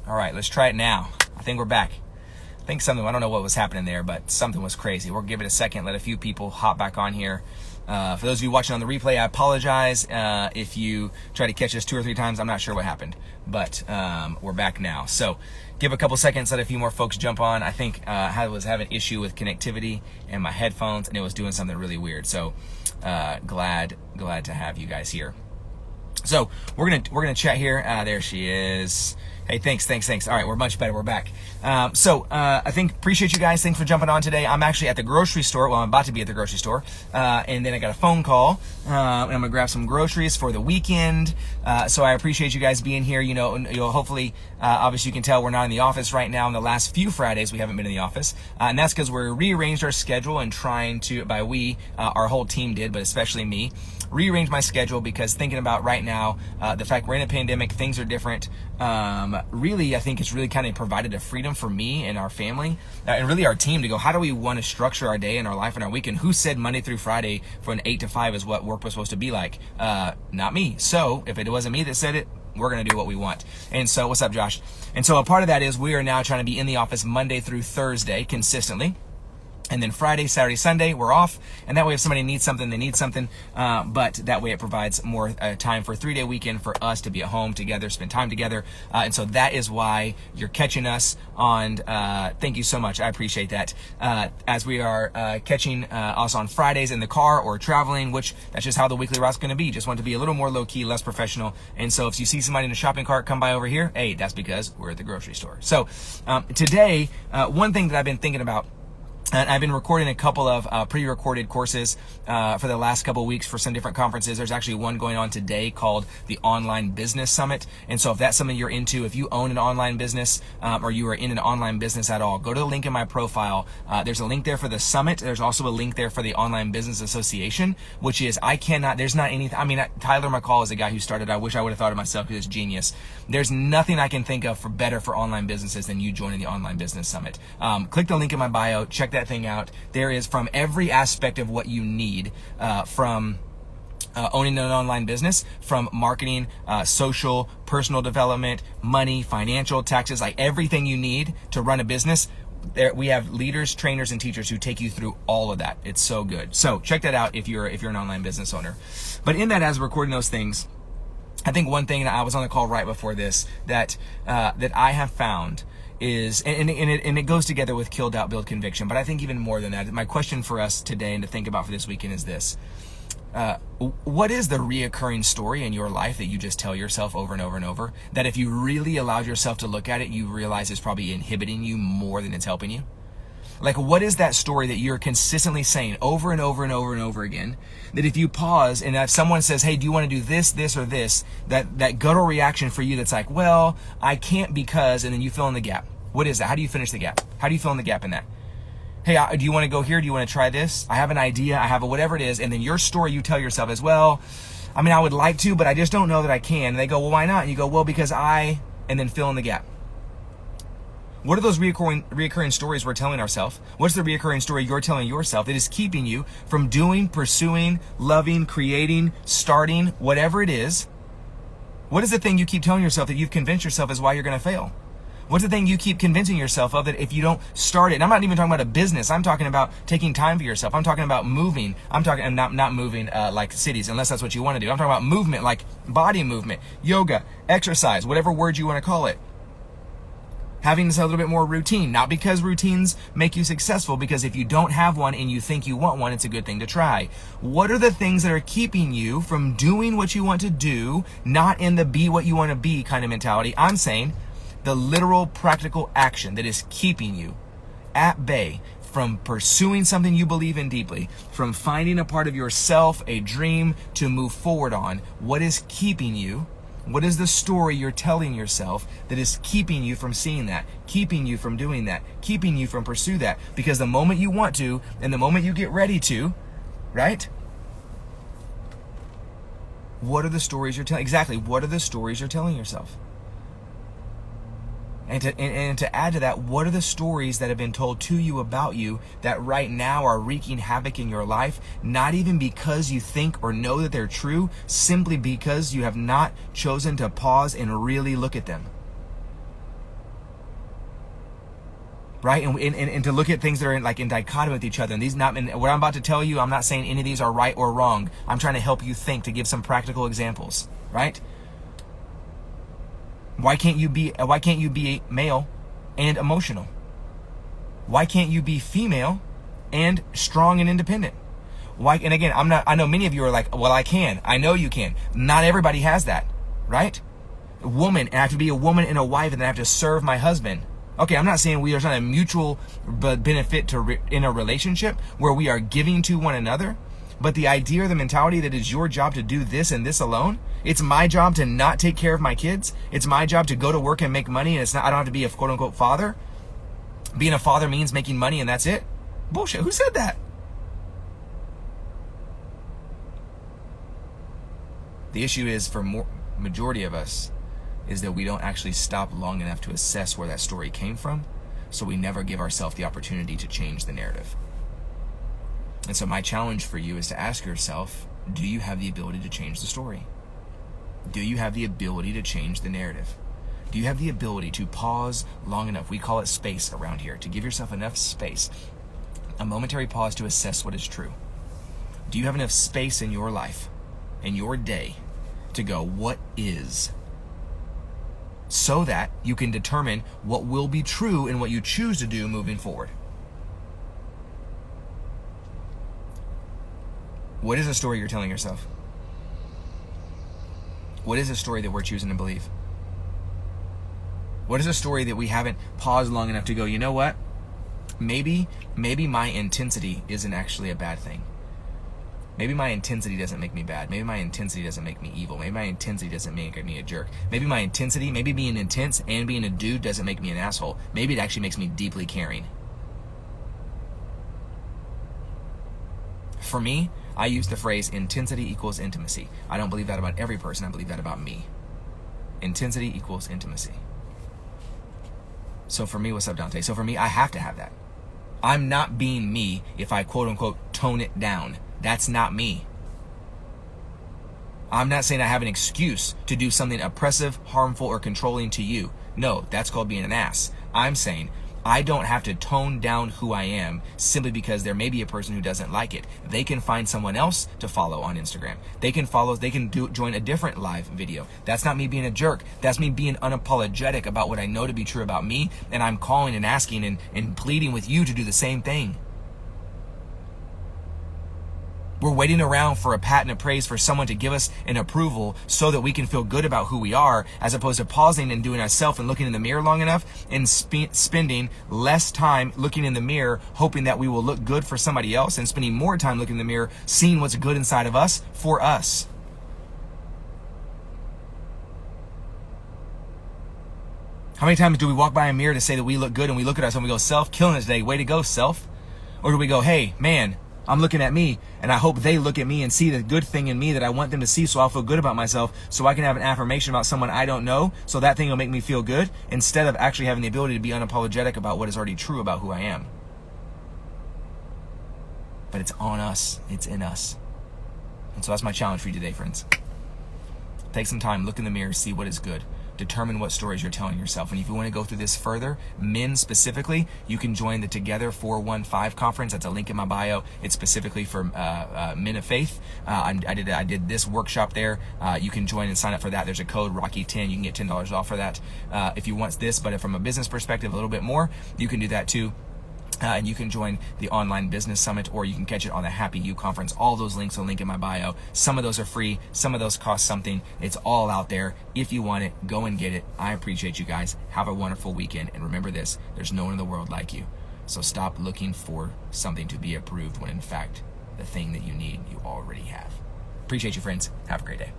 All right, let's try it now. I think we're back. I think something, I don't know what was happening there, but something was crazy. We'll give it a second, let a few people hop back on here. For those of you watching on the replay, I apologize if you try to catch us 2 or 3 times. I'm not sure what happened, but we're back now. So give a couple seconds, let a few more folks jump on. I think I was having an issue with connectivity and my headphones, and it was doing something really weird. So glad to have you guys here. So we're gonna chat here. There she is. Hey, thanks. All right, we're much better. We're back. I appreciate you guys. Thanks for jumping on today. I'm actually at the grocery store. Well, I'm about to be at the grocery store. And then I got a phone call. And I'm going to grab some groceries for the weekend. So I appreciate you guys being here. Hopefully, obviously you can tell we're not in the office right now. In the last few Fridays, we haven't been in the office. And that's because we're rearranged our schedule and trying to, our whole team did, but especially me, rearrange my schedule because thinking about right now, the fact we're in a pandemic, things are different. Really, I think it's really kind of provided a freedom for me and our family and really our team to go, how do we want to structure our day and our life and our weekend? Who said Monday through Friday from 8 to 5 is what work was supposed to be like? Not me. So if it wasn't me that said it, we're going to do what we want. And so, what's up, Josh? And so a part of that is we are now trying to be in the office Monday through Thursday consistently. And then Friday, Saturday, Sunday, we're off. And that way if somebody needs something, they need something. But that way it provides more time for a 3-day weekend for us to be at home together, spend time together. And so that is why you're catching us on, thank you so much. I appreciate that. As we are catching us on Fridays in the car or traveling, which that's just how the weekly route's going to be. Just want to be a little more low key, less professional. And so if you see somebody in a shopping cart come by over here, hey, that's because we're at the grocery store. So today, one thing that I've been thinking about, and I've been recording a couple of pre-recorded courses for the last couple of weeks for some different conferences. There's actually one going on today called the Online Business Summit. And so if that's something you're into, if you own an online business or you are in an online business at all, go to the link in my profile. There's a link there for the summit. There's also a link there for the Online Business Association, which is there's not anything. I mean, Tyler McCall is the guy who started. I wish I would have thought of myself because it's genius. There's nothing I can think of for online businesses than you joining the Online Business Summit. Click the link in my bio. Check that thing out. There is from every aspect of what you need, from owning an online business, from marketing, social, personal development, money, financial, taxes, like everything you need to run a business. There we have leaders, trainers, and teachers who take you through all of that. It's so good. So check that out if you're an online business owner. But in that, as we're recording those things, I think one thing, and I was on the call right before this, that I have found is, and it goes together with Kill Doubt, Build Conviction, but I think even more than that, my question for us today and to think about for this weekend is this. What is the reoccurring story in your life that you just tell yourself over and over and over, that if you really allowed yourself to look at it, you realize it's probably inhibiting you more than it's helping you? Like, what is that story that you're consistently saying over and over and over and over again, that if you pause and if someone says, hey, do you want to do this, this, or this, that guttural reaction for you that's like, well, I can't because, and then you fill in the gap. What is that? How do you finish the gap? How do you fill in the gap in that? Hey, do you want to go here? Do you want to try this? I have an idea. I have whatever it is. And then your story you tell yourself as well, I mean, I would like to, but I just don't know that I can. And they go, well, why not? And you go, well, because and then fill in the gap. What are those reoccurring stories we're telling ourselves? What's the reoccurring story you're telling yourself that is keeping you from doing, pursuing, loving, creating, starting, whatever it is? What is the thing you keep telling yourself that you've convinced yourself is why you're going to fail? What's the thing you keep convincing yourself of that if you don't start it? And I'm not even talking about a business. I'm talking about taking time for yourself. I'm talking about moving. I'm talking not moving like cities, unless that's what you want to do. I'm talking about movement, like body movement, yoga, exercise, whatever word you want to call it. Having this a little bit more routine, not because routines make you successful, because if you don't have one and you think you want one, it's a good thing to try. What are the things that are keeping you from doing what you want to do, not in the be what you want to be kind of mentality? I'm saying the literal practical action that is keeping you at bay from pursuing something you believe in deeply, from finding a part of yourself, a dream to move forward on. What is keeping you? What is the story you're telling yourself that is keeping you from seeing that, keeping you from doing that, keeping you from pursue that? Because the moment you want to, and the moment you get ready to, right? What are the stories you're telling? Exactly. What are the stories you're telling yourself? And to add to that, what are the stories that have been told to you about you that right now are wreaking havoc in your life, not even because you think or know that they're true, simply because you have not chosen to pause and really look at them? right? And to look at things that are in dichotomy with each other. And what I'm about to tell you, I'm not saying any of these are right or wrong. I'm trying to help you think, to give some practical examples, right? Why can't you be male and emotional? Why can't you be female and strong and independent? Why? And again, I know many of you are like, well, I can. I know you can. Not everybody has that, right? A woman, and I have to be a woman and a wife, and then I have to serve my husband. Okay, I'm not saying there's not a mutual benefit in a relationship where we are giving to one another, but the idea or the mentality that it's your job to do this and this alone, it's my job to not take care of my kids, it's my job to go to work and make money, and I don't have to be a quote unquote father. Being a father means making money and that's it? Bullshit. Who said that? The issue is, for majority of us, is that we don't actually stop long enough to assess where that story came from, so we never give ourselves the opportunity to change the narrative. And so my challenge for you is to ask yourself, do you have the ability to change the story? Do you have the ability to change the narrative? Do you have the ability to pause long enough? We call it space around here, to give yourself enough space, a momentary pause to assess what is true. Do you have enough space in your life, in your day, to go, what is? So that you can determine what will be true in what you choose to do moving forward. What is the story you're telling yourself? What is the story that we're choosing to believe? What is a story that we haven't paused long enough to go, you know what? Maybe my intensity isn't actually a bad thing. Maybe my intensity doesn't make me bad. Maybe my intensity doesn't make me evil. Maybe my intensity doesn't make me a jerk. Maybe being intense and being a dude doesn't make me an asshole. Maybe it actually makes me deeply caring. For me, I use the phrase intensity equals intimacy. I don't believe that about every person. I believe that about me. Intensity equals intimacy. So for me, what's up, Dante? So for me, I have to have that. I'm not being me if I quote unquote tone it down. That's not me. I'm not saying I have an excuse to do something oppressive, harmful, or controlling to you. No, that's called being an ass. I'm saying I don't have to tone down who I am simply because there may be a person who doesn't like it. They can find someone else to follow on Instagram. They can join a different live video. That's not me being a jerk. That's me being unapologetic about what I know to be true about me, and I'm calling and asking and pleading with you to do the same thing. We're waiting around for a pat and a praise for someone to give us an approval so that we can feel good about who we are, as opposed to pausing and doing ourselves and looking in the mirror long enough and spending less time looking in the mirror hoping that we will look good for somebody else, and spending more time looking in the mirror seeing what's good inside of us for us. How many times do we walk by a mirror to say that we look good, and we look at ourselves and we go, self, killing it today, way to go, self? Or do we go, hey, man, I'm looking at me, and I hope they look at me and see the good thing in me that I want them to see, so I'll feel good about myself, so I can have an affirmation about someone I don't know, so that thing will make me feel good, instead of actually having the ability to be unapologetic about what is already true about who I am. But it's on us. It's in us. And so that's my challenge for you today, friends. Take some time, look in the mirror, see what is good. Determine what stories you're telling yourself. And if you want to go through this further, men specifically, you can join the Together 415 conference. That's a link in my bio. It's specifically for men of faith. I did this workshop there. You can join and sign up for that. There's a code Rocky10. You can get $10 off for that if you want this. But from a business perspective, a little bit more, you can do that too. And you can join the online business summit, or you can catch it on the Happy You conference. All those links will link in my bio. Some of those are free. Some of those cost something. It's all out there. If you want it, go and get it. I appreciate you guys. Have a wonderful weekend. And remember this, there's no one in the world like you. So stop looking for something to be approved when in fact, the thing that you need, you already have. Appreciate you, friends. Have a great day.